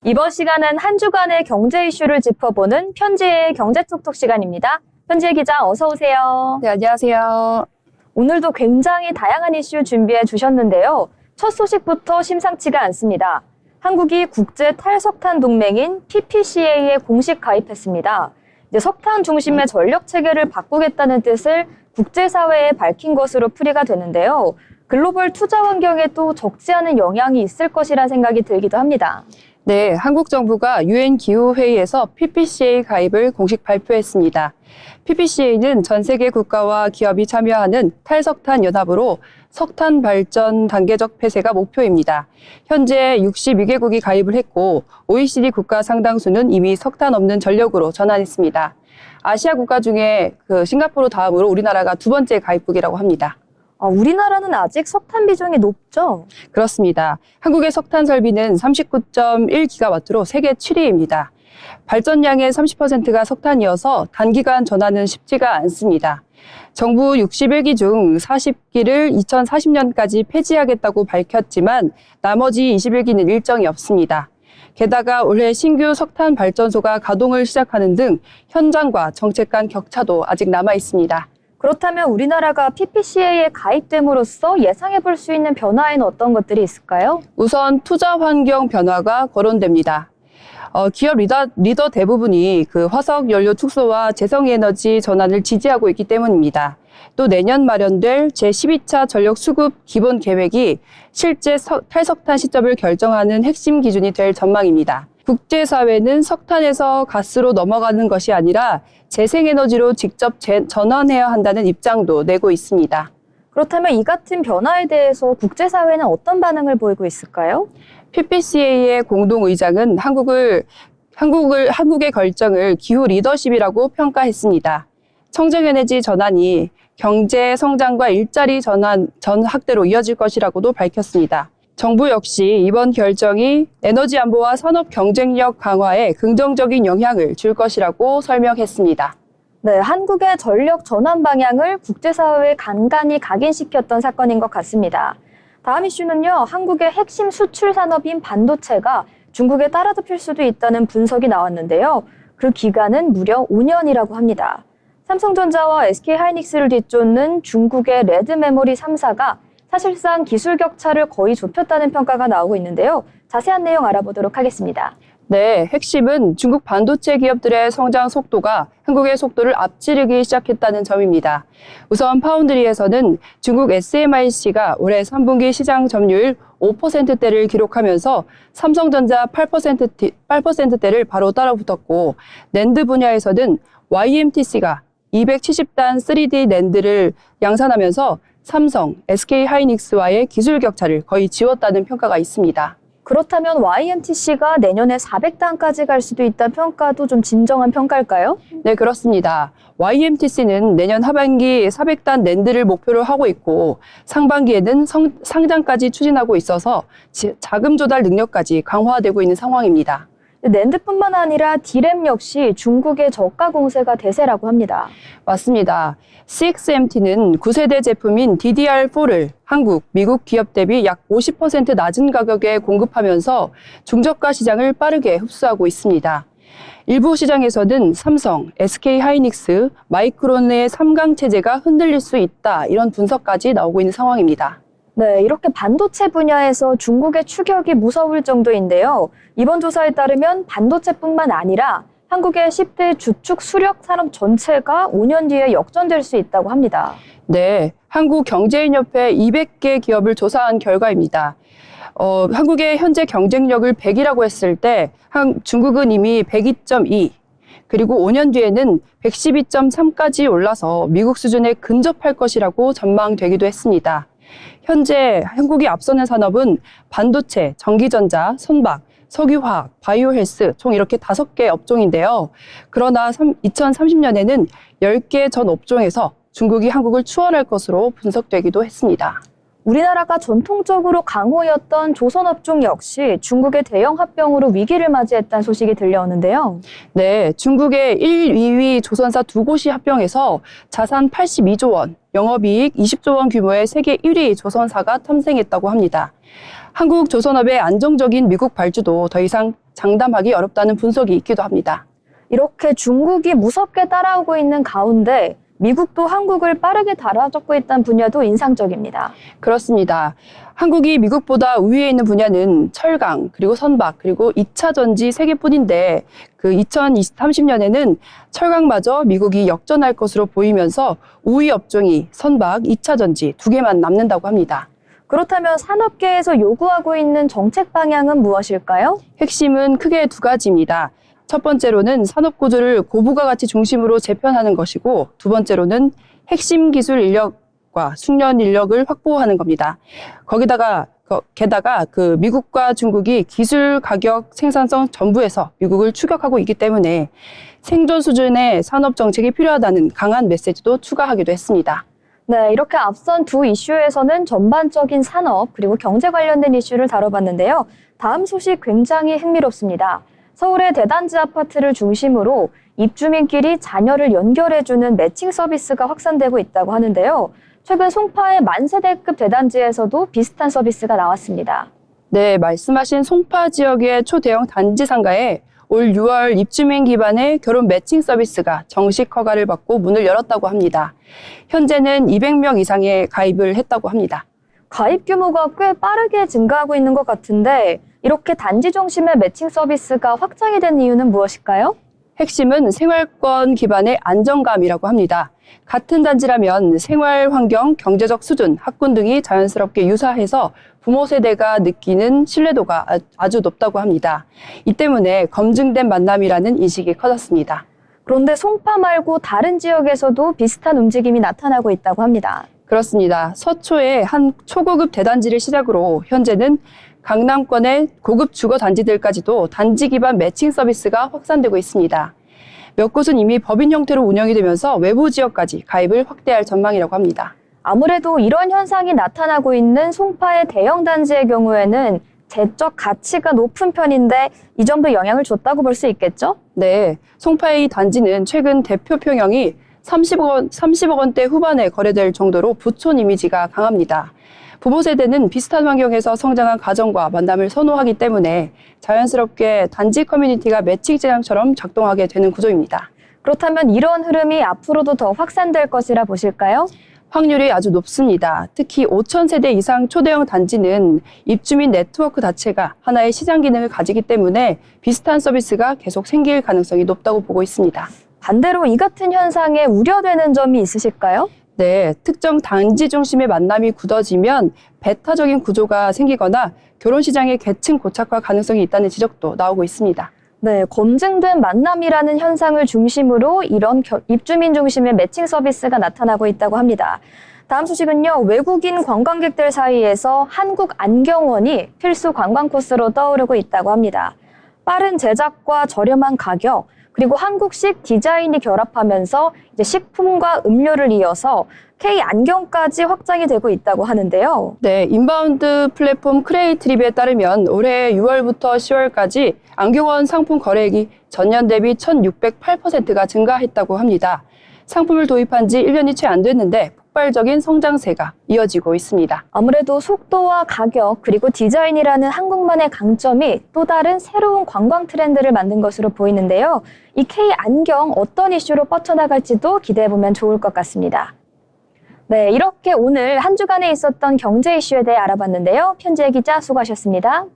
이번 시간은 한 주간의 경제 이슈를 짚어보는 편지의 경제톡톡 시간입니다. 편지의 기자 어서 오세요. 네, 안녕하세요. 오늘도 굉장히 다양한 이슈 준비해 주셨는데요. 첫 소식부터 심상치가 않습니다. 한국이 국제 탈석탄 동맹인 PPCA에 공식 가입했습니다. 이제 석탄 중심의 전력 체계를 바꾸겠다는 뜻을 국제사회에 밝힌 것으로 풀이가 되는데요. 글로벌 투자 환경에 또 적지 않은 영향이 있을 것이라는 생각이 들기도 합니다. 네, 한국 정부가 UN 기후회의에서 PPCA 가입을 공식 발표했습니다. PPCA는 전 세계 국가와 기업이 참여하는 탈석탄 연합으로 석탄 발전 단계적 폐쇄가 목표입니다. 현재 62개국이 가입을 했고 OECD 국가 상당수는 이미 석탄 없는 전력으로 전환했습니다. 아시아 국가 중에 싱가포르 다음으로 우리나라가 두 번째 가입국이라고 합니다. 우리나라는 아직 석탄 비중이 높죠? 그렇습니다. 한국의 석탄 설비는 39.1기가와트로 세계 7위입니다. 발전량의 30%가 석탄이어서 단기간 전환은 쉽지가 않습니다. 정부 61기 중 40기를 2040년까지 폐지하겠다고 밝혔지만 나머지 21기는 일정이 없습니다. 게다가 올해 신규 석탄 발전소가 가동을 시작하는 등 현장과 정책 간 격차도 아직 남아 있습니다. 그렇다면 우리나라가 PPCA에 가입됨으로써 예상해 볼 수 있는 변화에는 어떤 것들이 있을까요? 우선 투자 환경 변화가 거론됩니다. 기업 리더 대부분이 화석 연료 축소와 재생에너지 전환을 지지하고 있기 때문입니다. 또 내년 마련될 제12차 전력 수급 기본 계획이 실제 탈석탄 시점을 결정하는 핵심 기준이 될 전망입니다. 국제사회는 석탄에서 가스로 넘어가는 것이 아니라 재생에너지로 직접 전환해야 한다는 입장도 내고 있습니다. 그렇다면 이 같은 변화에 대해서 국제사회는 어떤 반응을 보이고 있을까요? PPCA의 공동의장은 한국의 결정을 기후 리더십이라고 평가했습니다. 청정에너지 전환이 경제 성장과 일자리 전 확대로 이어질 것이라고도 밝혔습니다. 정부 역시 이번 결정이 에너지 안보와 산업 경쟁력 강화에 긍정적인 영향을 줄 것이라고 설명했습니다. 네, 한국의 전력 전환 방향을 국제사회에 간간히 각인시켰던 사건인 것 같습니다. 다음 이슈는요, 한국의 핵심 수출 산업인 반도체가 중국에 따라잡힐 수도 있다는 분석이 나왔는데요. 그 기간은 무려 5년이라고 합니다. 삼성전자와 SK하이닉스를 뒤쫓는 중국의 레드메모리 3사가 사실상 기술 격차를 거의 좁혔다는 평가가 나오고 있는데요. 자세한 내용 알아보도록 하겠습니다. 네, 핵심은 중국 반도체 기업들의 성장 속도가 한국의 속도를 앞지르기 시작했다는 점입니다. 우선 파운드리에서는 중국 SMIC가 올해 3분기 시장 점유율 5%대를 기록하면서 삼성전자 8%대를 바로 따라붙었고, 낸드 분야에서는 YMTC가 270단 3D 낸드를 양산하면서 삼성, SK하이닉스와의 기술 격차를 거의 지웠다는 평가가 있습니다. 그렇다면 YMTC가 내년에 400단까지 갈 수도 있다는 평가도 좀 진정한 평가일까요? 네, 그렇습니다. YMTC는 내년 하반기 400단 낸드를 목표로 하고 있고 상반기에는 상장까지 추진하고 있어서 자금 조달 능력까지 강화되고 있는 상황입니다. 낸드뿐만 아니라 D램 역시 중국의 저가 공세가 대세라고 합니다. 맞습니다. CXMT는 9세대 제품인 DDR4를 한국, 미국 기업 대비 약 50% 낮은 가격에 공급하면서 중저가 시장을 빠르게 흡수하고 있습니다. 일부 시장에서는 삼성, SK하이닉스, 마이크론의 3강 체제가 흔들릴 수 있다, 이런 분석까지 나오고 있는 상황입니다. 네, 이렇게 반도체 분야에서 중국의 추격이 무서울 정도인데요. 이번 조사에 따르면 반도체뿐만 아니라 한국의 10대 주축 수력 산업 전체가 5년 뒤에 역전될 수 있다고 합니다. 네, 한국경제인협회 200개 기업을 조사한 결과입니다. 한국의 현재 경쟁력을 100이라고 했을 때 중국은 이미 102.2, 그리고 5년 뒤에는 112.3까지 올라서 미국 수준에 근접할 것이라고 전망되기도 했습니다. 현재 한국이 앞서는 산업은 반도체, 전기전자, 선박, 석유화학, 바이오헬스 총 이렇게 5개 업종인데요. 그러나 2030년에는 10개 전 업종에서 중국이 한국을 추월할 것으로 분석되기도 했습니다. 우리나라가 전통적으로 강호였던 조선업종 역시 중국의 대형 합병으로 위기를 맞이했다는 소식이 들려오는데요. 네, 중국의 1, 2위 조선사 두 곳이 합병해서 자산 82조 원, 영업이익 20조 원 규모의 세계 1위 조선사가 탐생했다고 합니다. 한국 조선업의 안정적인 미국 발주도 더 이상 장담하기 어렵다는 분석이 있기도 합니다. 이렇게 중국이 무섭게 따라오고 있는 가운데 미국도 한국을 빠르게 따라잡고 있다는 분야도 인상적입니다. 그렇습니다. 한국이 미국보다 우위에 있는 분야는 철강, 그리고 선박, 그리고 2차 전지 세 개뿐인데 그 2030년에는 철강마저 미국이 역전할 것으로 보이면서 우위 업종이 선박, 2차 전지 두 개만 남는다고 합니다. 그렇다면 산업계에서 요구하고 있는 정책 방향은 무엇일까요? 핵심은 크게 두 가지입니다. 첫 번째로는 산업 구조를 고부가 가치 중심으로 재편하는 것이고, 두 번째로는 핵심 기술 인력과 숙련 인력을 확보하는 겁니다. 게다가 미국과 중국이 기술, 가격, 생산성 전부에서 미국을 추격하고 있기 때문에 생존 수준의 산업 정책이 필요하다는 강한 메시지도 추가하기도 했습니다. 네, 이렇게 앞선 두 이슈에서는 전반적인 산업 그리고 경제 관련된 이슈를 다뤄봤는데요. 다음 소식 굉장히 흥미롭습니다. 서울의 대단지 아파트를 중심으로 입주민끼리 자녀를 연결해주는 매칭 서비스가 확산되고 있다고 하는데요. 최근 송파의 만세대급 대단지에서도 비슷한 서비스가 나왔습니다. 네, 말씀하신 송파 지역의 초대형 단지 상가에 올 6월 입주민 기반의 결혼 매칭 서비스가 정식 허가를 받고 문을 열었다고 합니다. 현재는 200명 이상의 가입을 했다고 합니다. 가입 규모가 꽤 빠르게 증가하고 있는 것 같은데 이렇게 단지 중심의 매칭 서비스가 확장이 된 이유는 무엇일까요? 핵심은 생활권 기반의 안정감이라고 합니다. 같은 단지라면 생활 환경, 경제적 수준, 학군 등이 자연스럽게 유사해서 부모 세대가 느끼는 신뢰도가 아주 높다고 합니다. 이 때문에 검증된 만남이라는 인식이 커졌습니다. 그런데 송파 말고 다른 지역에서도 비슷한 움직임이 나타나고 있다고 합니다. 그렇습니다. 서초의 한 초고급 대단지를 시작으로 현재는 강남권의 고급 주거 단지들까지도 단지 기반 매칭 서비스가 확산되고 있습니다. 몇 곳은 이미 법인 형태로 운영이 되면서 외부 지역까지 가입을 확대할 전망이라고 합니다. 아무래도 이런 현상이 나타나고 있는 송파의 대형 단지의 경우에는 재적 가치가 높은 편인데 이 점도 영향을 줬다고 볼 수 있겠죠? 네, 송파의 이 단지는 최근 대표 평형이 30억 원대 후반에 거래될 정도로 부촌 이미지가 강합니다. 부모 세대는 비슷한 환경에서 성장한 가정과 만남을 선호하기 때문에 자연스럽게 단지 커뮤니티가 매칭 재장처럼 작동하게 되는 구조입니다. 그렇다면 이런 흐름이 앞으로도 더 확산될 것이라 보실까요? 확률이 아주 높습니다. 특히 5천 세대 이상 초대형 단지는 입주민 네트워크 자체가 하나의 시장 기능을 가지기 때문에 비슷한 서비스가 계속 생길 가능성이 높다고 보고 있습니다. 반대로 이 같은 현상에 우려되는 점이 있으실까요? 네, 특정 단지 중심의 만남이 굳어지면 배타적인 구조가 생기거나 결혼 시장의 계층 고착화 가능성이 있다는 지적도 나오고 있습니다. 네, 검증된 만남이라는 현상을 중심으로 이런 입주민 중심의 매칭 서비스가 나타나고 있다고 합니다. 다음 소식은요, 외국인 관광객들 사이에서 한국 안경원이 필수 관광 코스로 떠오르고 있다고 합니다. 빠른 제작과 저렴한 가격, 그리고 한국식 디자인이 결합하면서 이제 식품과 음료를 이어서 K 안경까지 확장이 되고 있다고 하는데요. 네, 인바운드 플랫폼 크레이트립에 따르면 올해 6월부터 10월까지 안경원 상품 거래액이 전년 대비 1608%가 증가했다고 합니다. 상품을 도입한 지 1년이 채 안 됐는데 폭발적인 성장세가 이어지고 있습니다. 아무래도 속도와 가격 그리고 디자인이라는 한국만의 강점이 또 다른 새로운 관광 트렌드를 만든 것으로 보이는데요. 이 K 안경 어떤 이슈로 뻗쳐나갈지도 기대해보면 좋을 것 같습니다. 네, 이렇게 오늘 한 주간에 있었던 경제 이슈에 대해 알아봤는데요. 편지의 기자 수고하셨습니다.